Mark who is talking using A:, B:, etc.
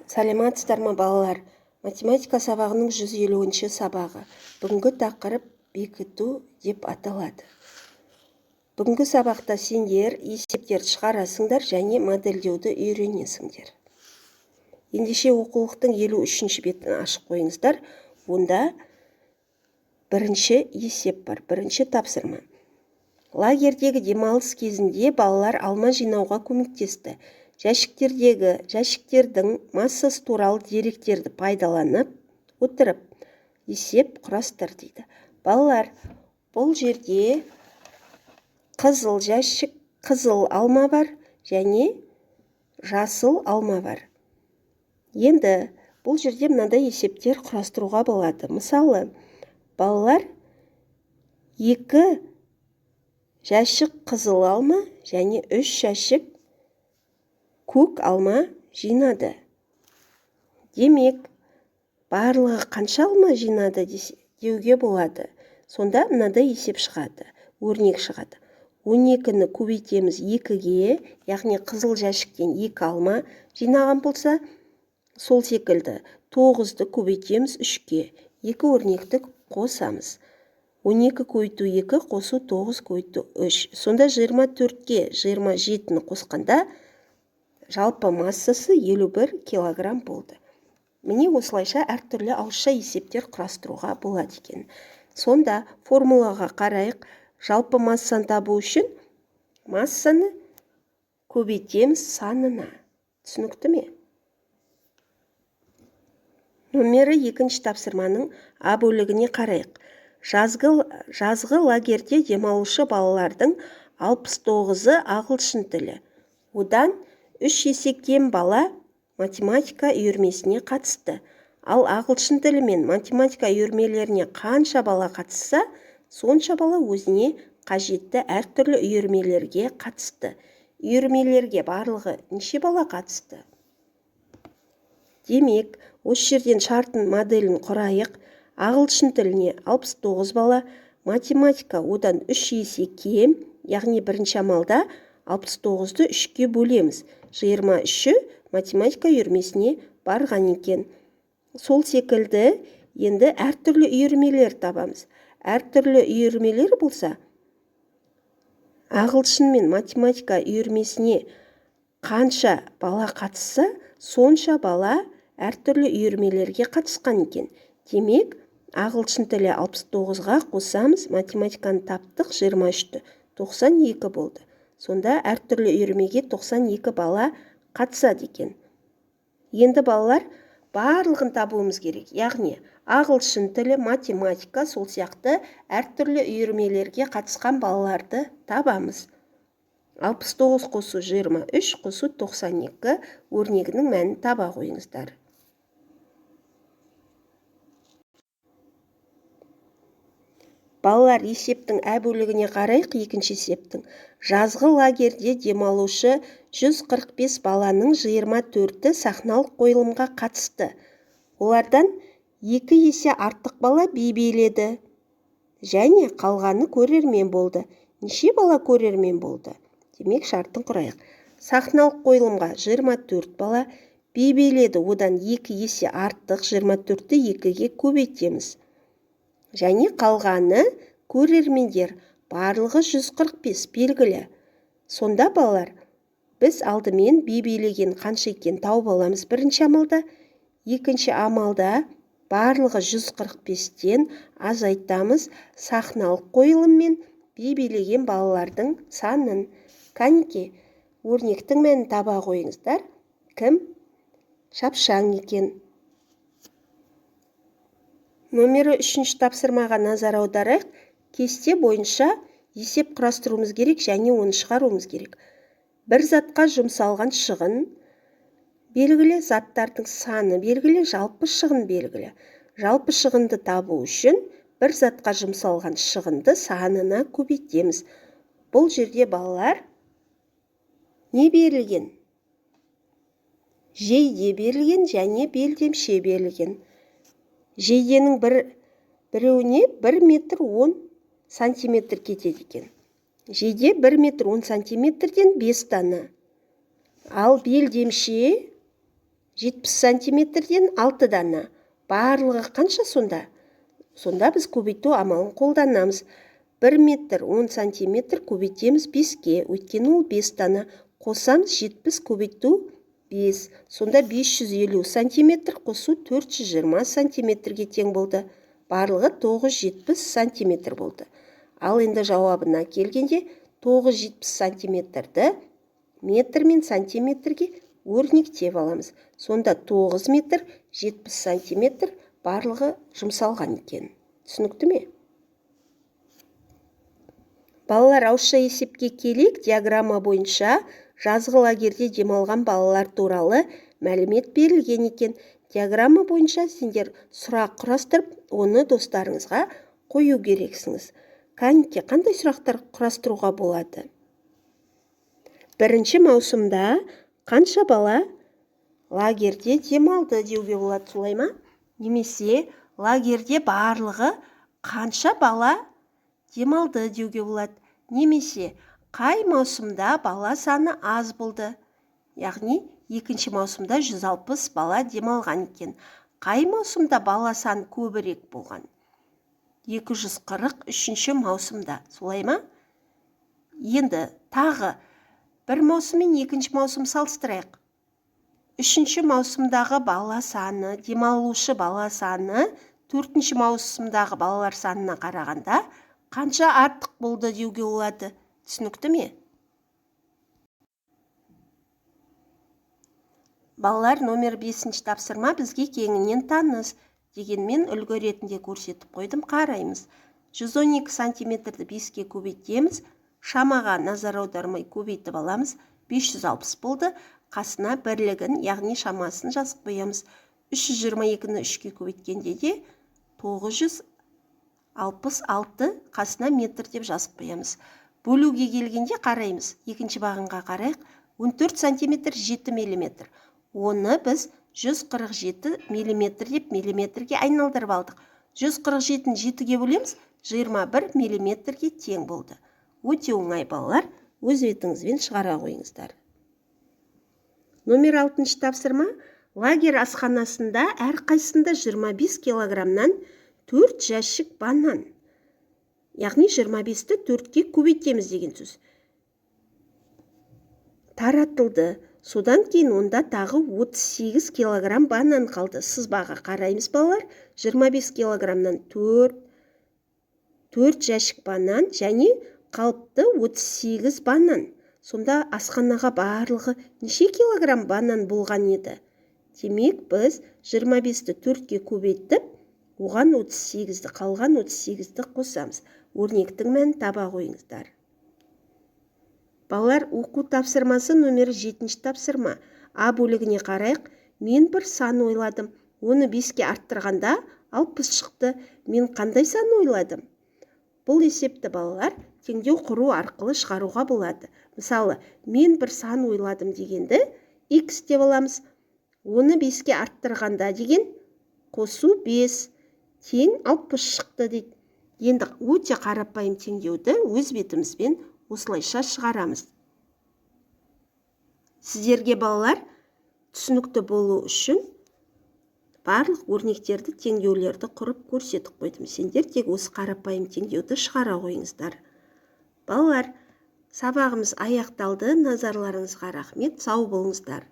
A: Сәлеметсіздер ме балалар? Математика сабағының 150-ші сабағы. Бүгінгі тақырып бекіту деп аталады. Бүгінгі сабақта сендер есептер шығарасыңдар және модельдеуді үйренесіңдер. Ендеше оқулықтың 53-ші бетін ашып қойыңыздар. Онда бірінші есеп бар, бірінші тапсырма. Лагердегі демалыс кезінде балалар алма жинауға көмектесті. Жәшіктердің массасы туралы деректерді пайдаланып отырып есеп құрастыр дейді. Балалар, бұл жерде қызыл жәшік, қызыл алма бар және жасыл алма бар. Енді бұл жерде мынандай есептер құрастыруға болады. Мысалы, балалар 2 жәшік қызыл алма және 3 жәшік көк алма жинады. Демек, барлығы қанша алма жинады деуге болады. Сонда мынадай есеп шығады, өрнек шығады. 12-ні көбейтеміз 2-ге, яғни қызыл жәшіктен 2 алма жинаған болса, сол секілді 9-ді көбейтеміз 3-ге, 2 өрнекті қосамыз. 12 көбейту 2, қосу 9 көбейту 3. Сонда 24-ге 27-ні қосқанда жалпы массасы 51 килограмм болды. Міне осылайша әртүрлі ауызша есептер құрастыруға болады екен. Сонда формулаға қарайық, жалпы массаны табу үшін массаны көбейтеміз санына. Түсінікті ме? Номері 2-ші тапсырманың А бөлігіне қарайық. Жазғы лагерде демалушы балалардың 69-ы ағылшын тілі. Одан 3 есе кем бала математика үйірмесіне қатысты. Ал ағылшын тілі мен математика үйірмелеріне қанша бала қатысса, сонша бала өзіне қажетті әртүрлі үйірмелерге қатысты. Үйірмелерге барлығы неше бала қатысты? Демек, осы жерден шарттың моделін құрайық. Ағылшын тіліне 69 бала, математика одан 3 есе кем, яғни бірінші амалда 69-ды 3-ке бөлеміз. 23-і математика үйірмесіне барған екен. Сол секілді енді әртүрлі үйірмелер табамыз. Әртүрлі үйірмелер болса, ағылшын мен математика үйірмесіне қанша бала қатысса, сонша бала әртүрлі үйірмелерге қатысқан екен. Демек, ағылшын тілі 69-ға қосамыз, математиканы таптық 23-ті, 92 болды. Сонда әртүрлі үйірмеге 92 бала қатысады екен. Енді балалар барлығын табуымыз керек. Яғни, ағылшын тілі, математика, сол сияқты әртүрлі үйірмелерге қатысқан балаларды табамыз. 69 қосу 23, қосу 92 өрнегінің мәнін таба қойыңыздар. Балалар, есептің Ә бөлігіне қарайық, 2-ші есептің. Жазғы лагерде демалушы 145 баланың 24-ті сахналық қойылымға қатысты. Олардан 2 есе артық бала би биледі және қалғаны көрермен болды. Неше бала көрермен болды? Демек, шарттын құрайық. Сахналық қойылымға 24 бала, би биледі, одан 2 есе артық, 24-ті 2-ге көбейтеміз. Және қалғаны көрермендер, барлығы 145 белгілі. Сонда балалар, біз алдымен би билеген қанша екен тауып аламыз бірінші амалда. Екінші амалда барлығы 145-тен азайтамыз сахналық қойылым мен би билеген балалардың санын. Кәнеке, өрнектің мәнін таба қойыңыздар. Кім шапшаң екен? Номері 3-ші тапсырмаға назар аударайық. Кесте бойынша есеп құрастыруымыз керек және оны шығаруымыз керек. Бір затқа жұмсалған шығын белгілі, заттардың саны белгілі, жалпы шығын белгілі. Жалпы шығынды табу үшін бір затқа жұмсалған шығынды санына көбейтеміз. Бұл жерде балалар не берілген? Жейде берілген және белдемше берілген. Жейденің біреуіне 1 метр 10 сантиметр кетеді екен. Жейде 1 метр 10 сантиметрден 5 дана. Ал белдемше 70 сантиметрден 6 дана. Барлығы қанша сонда? Сонда біз көбейту амалын қолданамыз. 1 метр 10 сантиметр көбейтеміз 5-ке, өйткені ол 5 дана. Қосамыз 70 көбейту 5. Сонда 550 сантиметр қосу 420 сантиметрге тең болды. Барлығы 970 сантиметр болды. Ал енді жауабына келгенде 970 сантиметрді метр мен сантиметрге өрнектеп аламыз. Сонда 9 метр 70 сантиметр барлығы жұмсалған екен. Түсінікті ме? Балалар, ауызша есепке келейік. Диаграмма бойынша жазғы лагерде демалған балалар туралы мәлімет берілген екен. Диаграмма бойынша сендер сұрақ құрастырып, оны достарыңызға қою керексіңіз. Кәнекей, қандай сұрақтар құрастыруға болады? 1 маусымда қанша бала лагерде демалды деуге болады, солай ма? Немесе лагерде барлығы қанша бала демалды деуге болады. Немесе қай маусымда бала саны аз болды? Яғни 2 маусымда 160 бала демалған екен. Қай маусымда бала саны көбірек болған? 240 маусымда, солай ма? Енді тағы бір маусым мен 2 маусым салыстырайық. 3 маусымдағы бала саны, демалушы бала саны 4 маусымдағы балалар санына қарағанда қанша артық болды деуге болады. Түсінікті ме? Балалар, номер 5 тапсырма бізге кеңінен таныс. Дегенмен үлгі ретінде көрсетіп қойдым, қараймыз. 112 сантиметрді 5-ке көбейтеміз. Шамаға назар аудармай көбейтіп аламыз. 560 болды. Қасына бірлігін, яғни шамасын жазып қоямыз. 322-ні 3-ке көбейткенде де 966 қасына метр деп жазып қоямыз. Бөлуге келгенде қараймыз. Екінші бағынға қарайық. 14 сантиметр 7 миллиметр. Оны біз 147 миллиметр деп миллиметрге айналдырып алдық. 147-ні 7-ге бөлеміз, 21 миллиметрге тең болды. Өте оңай, балалар, өз бетіңізбен шығара қойыңыздар. Номер 6 тапсырма. Лагерь асханасында әрқайсында 25 килограммнан 4 жәшік банан. Яғни 25-ті 4-ке көбейтеміз деген сөз. Таратылды. Содан кейін онда тағы 38 килограмм банан қалды. Сызбаға қараймыз, балалар. 25 килограммнан 4 жәшік банан және қалыпты 38 банан. Сонда асханаға барлығы неше килограмм банан болған еді? Демек, біз 25-ті 4-ке көбейттіп, оған 38-ді, қалған 38-ді қосамыз. Өрнектің мәнін таба қойыңыздар. Балалар, оқу тапсырмасы номер 7 тапсырма. А бөлігіне қарайық. Мен бір сан ойладым. Оны 5-ке арттырғанда 60 шықты. Мен қандай сан ойладым? Бұл есепті, балалар, теңдеу құру арқылы шығаруға болады. Мысалы, мен бір сан ойладым дегенді x деп аламыз. Оны 5-ке арттырғанда деген қосу 5 тең 60 шықты дейді. Енді өте қарапайым теңдеуді өз бетімізбен осылайша шығарамыз. Сіздерге, балалар, түсінікті болу үшін барлық өрнектерді, теңдеулерді құрып көрсетіп қойдым. Сендер тек осы қарапайым теңдеуді шығара қойыңыздар. Балалар, сабағымыз аяқталды. Назарларыңызға рахмет. Сау болыңыздар.